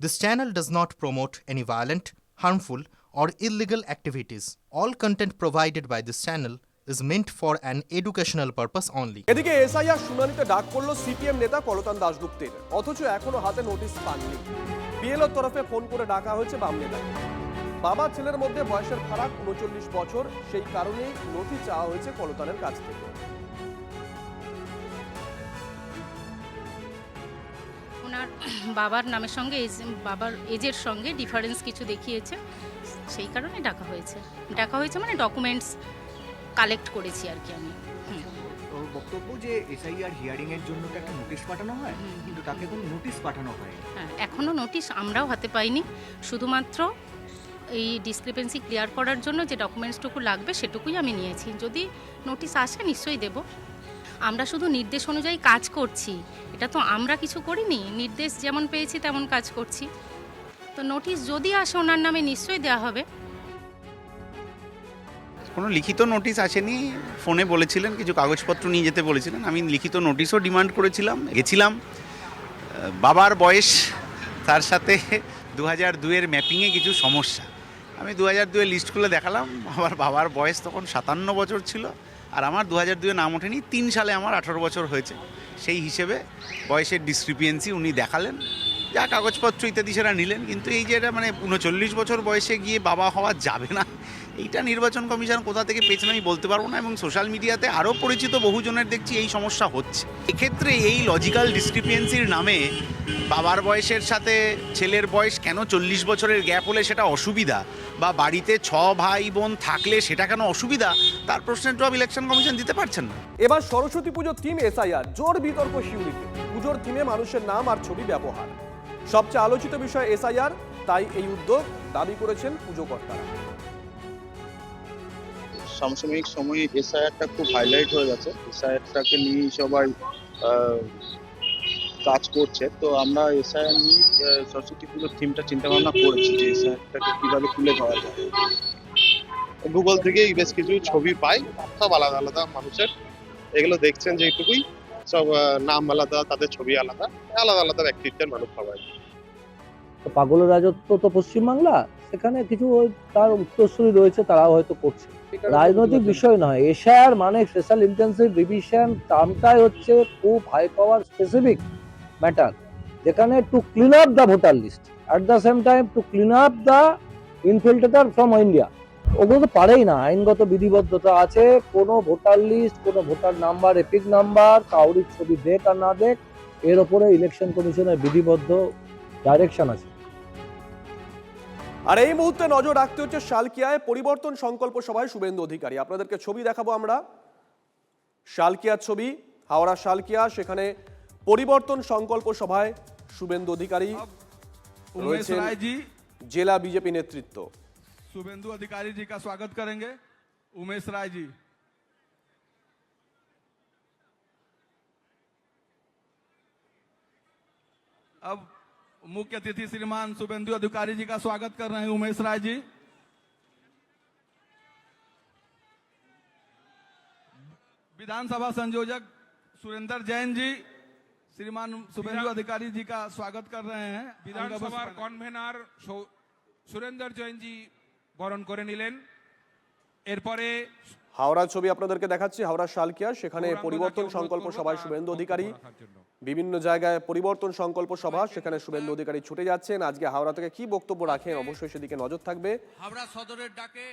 This channel does not promote any violent, harmful, or illegal activities. All content provided by this channel is meant for an educational purpose only. এদিকে SIR শুনানিতে ডাক পড়লো CPM নেতা কলতান দাশগুপ্তের, অথচ এখনো হাতে notice পাননি। বিএলওর তরফে ফোন করে ডাকা হয়েছে বাম নেতাকে। বাবা ছেলের মধ্যে বয়সের ফারাক ৩৯ বছর, সেই কারণেই নথি চাওয়া হয়েছে কলতানের কাছ থেকে। ওনার বাবার নামের সঙ্গে বাবার এজের সঙ্গে ডিফারেন্স কিছু দেখিয়েছে, সেই কারণে ডাকা হয়েছে মানে ডকুমেন্টস কালেক্ট করেছি আর কি আমি। ওর বক্তব্য যে এসআইআর হিয়ারিং এর জন্য তো একটা নোটিশ পাঠানো হয়, কিন্তু তাকে কোনো নোটিশ পাঠানো হয়। হ্যাঁ, এখনও নোটিশ আমরাও হাতে পাইনি, শুধুমাত্র এই ডিসক্রিপেন্সি ক্লিয়ার করার জন্য যে ডকুমেন্টসটুকু লাগবে সেটুকুই আমি নিয়েছি। যদি নোটিশ আসে নিশ্চয়ই দেব। আমরা শুধু নির্দেশ অনুযায়ী কাজ করছি, এটা তো আমরা কিছু করিনি, নির্দেশ যেমন পেয়েছি তেমন কাজ করছি। তো নোটিশ যদি আসে ওনার নামে নিশ্চয়ই দেওয়া হবে। কোনো লিখিত নোটিশ আসেনি, ফোনে বলেছিলেন কিছু কাগজপত্র নিয়ে যেতে বলেছিলেন। আমি লিখিত নোটিশও ডিমান্ড করেছিলাম, গেছিলাম। বাবার বয়স, তার সাথে 2002-এর ম্যাপিংয়ে কিছু সমস্যা। আমি 2002-এর লিস্ট খুলে দেখালাম, আমার বাবার বয়স তখন 57 বছর ছিল, আর আমার 2002-এ নাম ওঠেনি। 3 সালে আমার 18 বছর হয়েছে। সেই হিসেবে বয়সের ডিসক্রিপিয়েন্সি উনি দেখালেন, যা কাগজপত্র ইত্যাদি সেটা নিলেন। কিন্তু এই যে এটা মানে 39 বছর বয়সে গিয়ে বাবা হওয়া যাবে না, এইটা নির্বাচন কমিশন কোথা থেকে পেয়েছেন আমি বলতে পারবো না। এবং সোশ্যাল মিডিয়াতে আরও পরিচিত বহুজনের দেখছি এই সমস্যা হচ্ছে। এক্ষেত্রে এই লজিক্যাল ডিসক্রিপিয়েন্সির নামে বাবার বয়সের সাথে ছেলের বয়স কেন 40 বছরের গ্যাপ হলে সেটা অসুবিধা, বা বাড়িতে 6 ভাই বোন থাকলে সেটা কেন অসুবিধা, তার প্রশ্নের জবাব ইলেকশন কমিশন দিতে পারছেন না। এবার সরস্বতী পুজোর থিম এসআইআর, জোর বিতর্ক সিউড়িতে। পুজোর থিমে মানুষের নাম আর ছবি ব্যবহার সবচেয়ে আলোচিত বিষয় এসআইআর, তাই এই উদ্যোগ দাবি করেছেন পুজোকর্তারা। সমসাময়িক সময়ে এসআইআরটা খুব হাইলাইট হয়ে গেছে, এসআইআরটাকে নিয়ে সবাই কাজ করছে। তো আমরা এসআইআর নিয়ে সরস্বতী পুজোর থিমটা চিন্তা ভাবনা করেছি যে এসআইআরটাকে কিভাবে তুলে ধরা যায়। গুগল থেকেই বেশ কিছু ছবি পাই, সব আলাদা আলাদা মানুষের, এগুলো দেখছেন যে এইটুকুই, সব নাম আলাদা, তাদের ছবি আলাদা, আলাদা আলাদা ব্যক্তিত্বের মানুষ সবাই। পাগলের রাজত্ব তো পশ্চিমবাংলা, সেখানে কিছু তার উত্তরসূরি রয়েছে, তারাও হয়তো করছে। রাজনৈতিক বিষয় নয়, এশিয়ার মানে স্পেশাল ইন্টেন্সিভ রিভিশন টার্মটাই হচ্ছে খুব হাই পাওয়ার স্পেসিফিক ম্যাটার, যেখানে to clean up the voter list, at the same time to clean up the infiltrator from India. ওগুলো তো পারেই না, আইনগত বিধিবদ্ধতা আছে। কোনো ভোটার লিস্ট, কোনো ভোটার নাম্বার, এপিক নাম্বার, কাউরির ছবি দেখ আর না দেখ, এর ওপরে ইলেকশন কমিশনের বিধিবদ্ধ ডাইরেকশন আছে। আর এই মুহূর্তে নজর রাখতে হচ্ছে শালকিয়ায় পরিবর্তন সংকল্প সভায় শুভেন্দু অধিকারী। আপনাদেরকে ছবি দেখাবো আমরা, শালকিয়ার ছবি, হাওড়া শালকিয়া, সেখানে পরিবর্তন সংকল্প সভায় শুভেন্দু অধিকারী রয়েছেন, জেলা বিজেপি নেতৃত্ব। शुभेंदु अधिकारी जी का स्वागत करेंगे। उमेश राय जी। अब मुख्य अतिथि श्रीमान शुभेंदु अधिकारी जी का स्वागत कर रहे हैं उमेश राय जी। विधानसभा संयोजक सुरेंद्र जैन जी श्रीमान शुभेंदु अधिकारी जी का स्वागत कर रहे हैं। विधानसभा कन्वेनर सुरेंद्र जैन जी বরণ করে নিলেন। এরপরে হাওড়ার ছবি আপনাদেরকে দেখাচ্ছি, হাওড়া শালকিয়া, সেখানে পরিবর্তন সংকল্প সভায় শুভেন্দু অধিকারী। বিভিন্ন জায়গায় পরিবর্তন সংকল্প সভা, সেখানে শুভেন্দু অধিকারী ছুটে যাচ্ছেন। আজকে হাওড়া থেকে কি বক্তব্য রাখেন অবশ্যই সেদিকে নজর থাকবে। হাওড়া সদরের ডাকে